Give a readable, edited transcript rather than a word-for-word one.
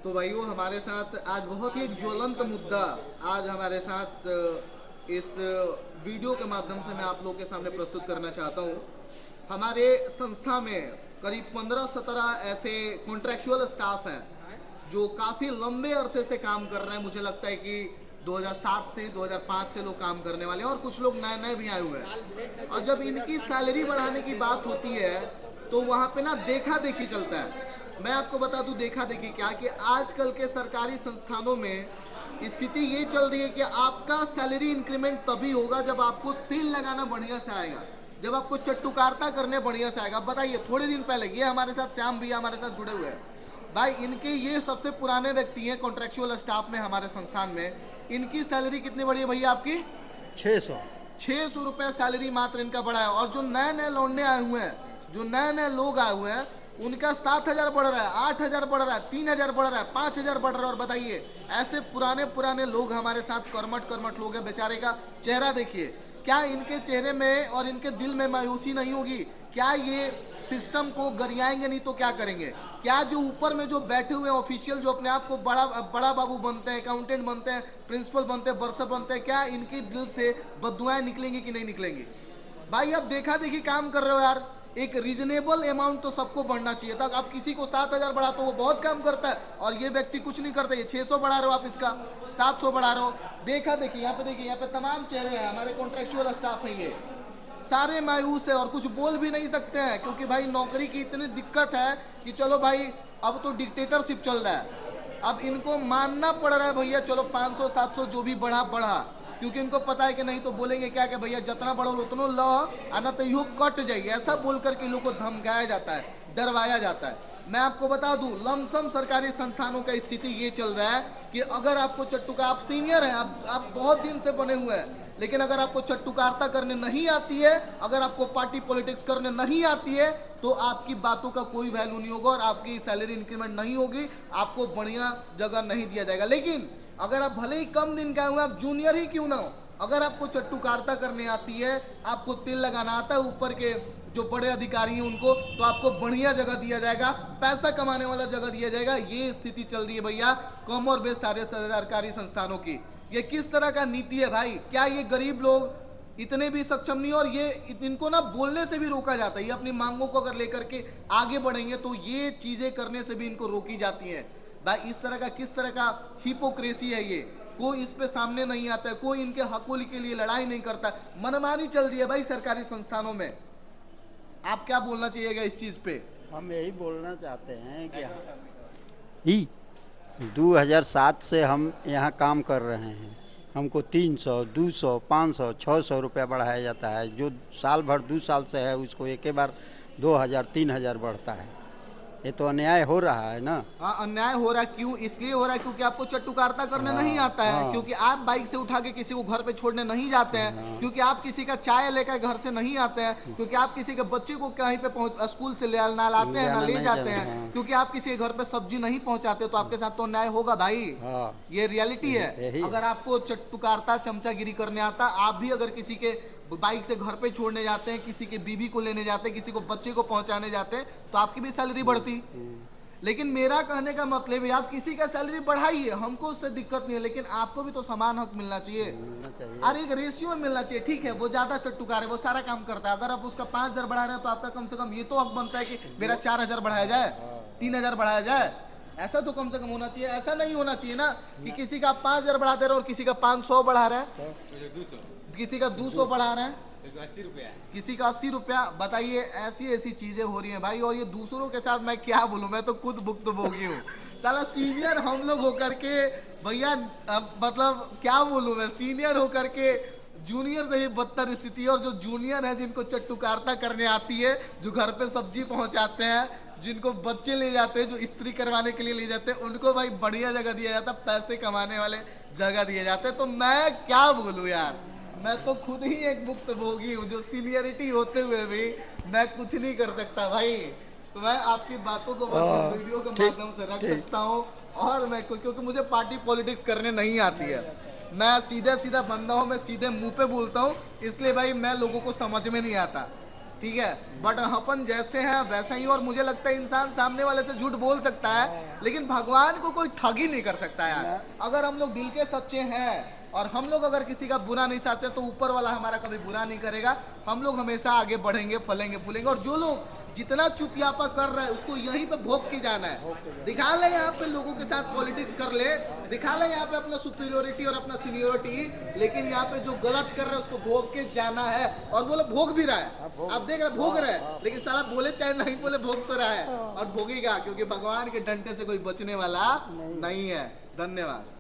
तो भाइयों हमारे साथ आज बहुत ही एक ज्वलंत मुद्दा आज हमारे साथ इस वीडियो के माध्यम से मैं आप लोगों के सामने प्रस्तुत करना चाहता हूँ। हमारे संस्था में करीब 15-17 ऐसे कॉन्ट्रेक्चुअल स्टाफ हैं जो काफ़ी लंबे अरसे से काम कर रहे हैं। मुझे लगता है कि 2007 से 2005 से लोग काम करने वाले हैं और कुछ लोग नए नए भी आए हुए हैं। और जब इनकी सैलरी बढ़ाने की बात होती है तो वहाँ पे ना देखा देखी चलता है। मैं आपको बता दूं देखा देखी क्या कि आजकल के सरकारी संस्थानों में स्थिति ये चल रही है कि आपका सैलरी इंक्रीमेंट तभी होगा जब आपको तिल लगाना बढ़िया से आएगा, जब आपको चट्टुकारता करने बढ़िया से आएगा। बताइए, थोड़े दिन पहले ये हमारे साथ श्याम भैया हमारे साथ जुड़े हुए हैं भाई, इनके ये सबसे पुराने व्यक्ति हैं कॉन्ट्रेक्चुअल स्टाफ में हमारे संस्थान में। इनकी सैलरी कितनी बढ़ी है भैया आपकी? 600 रुपये सैलरी मात्र इनका बढ़ा है। और जो नए नए लौंडे आए हुए हैं, जो नए नए लोग आए हुए हैं, उनका 7,000 बढ़ रहा है, 8,000 बढ़ रहा है, 3,000 बढ़ रहा है, 5,000 बढ़ रहा है। और बताइए, ऐसे पुराने पुराने लोग हमारे साथ कर्मठ कर्मठ लोग हैं। बेचारे का चेहरा देखिए, क्या इनके चेहरे में और इनके दिल में मायूसी नहीं होगी? क्या ये सिस्टम को गरियाएंगे नहीं तो क्या करेंगे? क्या जो ऊपर में जो बैठे हुए ऑफिशियल जो अपने आप को बड़ा बड़ा बाबू बनते हैं, अकाउंटेंट बनते हैं, प्रिंसिपल बनते हैं, बरसर बनते हैं, क्या इनके दिल से बददुआएं निकलेंगी कि नहीं निकलेंगी? भाई अब देखा देखी काम कर रहे हो यार। एक रीजनेबल अमाउंट तो सबको बढ़ना चाहिए था। आप किसी को 7,000 बढ़ा तो वो बहुत काम करता है और ये व्यक्ति कुछ नहीं करता। ये 600 बढ़ा रहे हो आप, इसका 700 बढ़ा रहे हो। देखा देखिए, यहाँ पे देखिए, यहाँ पे तमाम चेहरे हैं, हमारे कॉन्ट्रेक्चुअल स्टाफ हैं, ये सारे मायूस है और कुछ बोल भी नहीं सकते हैं क्योंकि भाई नौकरी की इतनी दिक्कत है कि चलो भाई अब तो डिक्टेटरशिप चल रहा है। अब इनको मानना पड़ रहा है भैया, चलो 500-700 जो भी बढ़ा बढ़ा, क्योंकि इनको पता है कि नहीं तो बोलेंगे क्या कि भैया जितना बढ़ो उतना लो आना तो यू कट जाइए। ऐसा बोल करके लोग को धमकाया जाता है, डरवाया जाता है। मैं आपको बता दूं, लमसम सरकारी संस्थानों का स्थिति ये चल रहा है कि अगर आपको चट्टू आप सीनियर हैं, आप बहुत दिन से बने हुए हैं, लेकिन अगर आपको चट्टुकारता करने नहीं आती है, अगर आपको पार्टी पॉलिटिक्स करने नहीं आती है, तो आपकी बातों का कोई वैल्यू नहीं होगा और आपकी सैलरी इंक्रीमेंट नहीं होगी, आपको बढ़िया जगह नहीं दिया जाएगा। लेकिन अगर आप भले ही कम दिन का हुए, आप जूनियर ही क्यों ना हो, अगर आपको चट्टुकारता करने आती है, आपको तिल लगाना आता है ऊपर के जो बड़े अधिकारी हैं उनको, तो आपको बढ़िया जगह दिया जाएगा, पैसा कमाने वाला जगह दिया जाएगा। ये स्थिति चल रही है भैया कम और बेश सारे सरकारी संस्थानों की। ये किस तरह का नीति है भाई? क्या ये गरीब लोग इतने भी सक्षम नहीं? और ये इनको ना बोलने से भी रोका जाता है। ये अपनी मांगों को अगर लेकर के आगे बढ़ेंगे तो ये चीजें करने से भी इनको रोकी जाती हैं। भाई इस तरह का किस तरह का हिपोक्रेसी है ये? कोई इस पे सामने नहीं आता है, कोई इनके हकों के लिए लड़ाई नहीं करता। मनमानी चल रही है भाई सरकारी संस्थानों में। आप क्या बोलना चाहिएगा इस चीज पे? हम यही बोलना चाहते हैं कि 2007 से हम यहाँ काम कर रहे हैं। हमको 300, 200, 500, 600 रुपया बढ़ाया जाता है। जो साल भर 2 साल से है उसको एक ही बार 2,000, 3,000 बढ़ता है। ये तो अन्याय हो रहा है ना। हाँ, अन्याय हो रहा है। क्यों? इसलिए हो रहा है क्योंकि आपको चट्टुकारता करने नहीं आता है, क्योंकि आप बाइक से उठा के किसी को घर पे छोड़ने नहीं जाते हैं, क्योंकि आप किसी का चाय लेकर घर से नहीं आते हैं, क्योंकि आप किसी के बच्चे को कहीं पे स्कूल से ना लाते हैं ना ले जाते हैं, क्योंकि आप किसी के घर पे सब्जी नहीं पहुंचाते, तो आपके साथ तो अन्याय होगा भाई। ये रियलिटी है। अगर आपको चट्टुकारता चमचागिरी करने आता, आप भी अगर किसी के बाइक से घर पे छोड़ने जाते हैं, किसी के बीबी को लेने जाते हैं, किसी को बच्चे को पहुंचाने जाते हैं, तो आपकी भी सैलरी बढ़ती। लेकिन मेरा कहने का मतलब है, आप किसी का सैलरी बढ़ाइए, हमको उससे दिक्कत नहीं है, लेकिन आपको भी तो समान हक मिलना चाहिए। अरे एक रेशियो में मिलना चाहिए। ठीक है, वो ज्यादा चट्टुकार है, वो सारा काम करता है, अगर आप उसका 5,000 बढ़ा रहे हैं तो आपका कम से कम ये तो हक बनता है कि मेरा 4,000 बढ़ाया जाए, 3,000 बढ़ाया जाए। ऐसा तो कम से कम होना चाहिए। ऐसा नहीं होना चाहिए ना कि किसी का 5,000 बढ़ा दे रहे और किसी का 500 बढ़ा रहा है, किसी का 200 बढ़ा रहे हैं, 80 रुपया, किसी का 80 रुपया। बताइए, ऐसी ऐसी चीजें हो रही हैं भाई। और ये दूसरों के साथ मैं क्या बोलूं, मैं तो खुद भुक्तभोगी हूँ। साला सीनियर हम लोग होकर के भैया, मतलब क्या बोलूं मैं, सीनियर होकर के जूनियर से ही बदतर स्थिति है। और जो जूनियर है, जिनको चट्टुकारता करने आती है, जो घर पे सब्जी पहुंचाते हैं, जिनको बच्चे ले जाते हैं, जो इस्त्री करवाने के लिए ले जाते हैं, उनको भाई बढ़िया जगह दिया जाता है, पैसे कमाने वाले जगह दिए जाते हैं। तो मैं क्या बोलूं यार, मैं तो खुद ही एक भुक्तभोगी हूँ, जो सीनियरिटी होते हुए भी मैं कुछ नहीं कर सकता भाई। तो मैं आपकी बातों को बस वीडियो के माध्यम से रख सकता हूँ। और मैं क्योंकि मुझे पार्टी पॉलिटिक्स करने नहीं आती है, मैं सीधा सीधा बंदा हूँ, मैं सीधे मुंह पे बोलता हूँ, इसलिए भाई मैं लोगों को समझ में नहीं आता। ठीक है, बट अपन जैसे हैं वैसे ही। और मुझे लगता है इंसान सामने वाले से झूठ बोल सकता है, लेकिन भगवान को कोई ठग ही नहीं कर सकता यार। अगर हम लोग दिल के सच्चे हैं और हम लोग अगर किसी का बुरा नहीं चाहते तो ऊपर वाला हमारा कभी बुरा नहीं करेगा। हम लोग हमेशा आगे बढ़ेंगे, फलेंगे फूलेंगे। और जो लोग जितना चुतियापा कर रहा है उसको यहीं पे भोग के जाना है। दिखा ले यहाँ पे लोगों के साथ पॉलिटिक्स कर ले, दिखा ले यहाँ पे अपना सुपीरियोरिटी और अपना सीनियोरिटी, लेकिन यहाँ पे जो गलत कर रहा है उसको भोग के जाना है। और बोले भोग भी रहा है, आप देख रहे भोग रहा है, लेकिन साला बोले चाहे नहीं बोले भोग तो रहा है और भोगेगा, क्योंकि भगवान के डंडे से कोई बचने वाला नहीं है। धन्यवाद।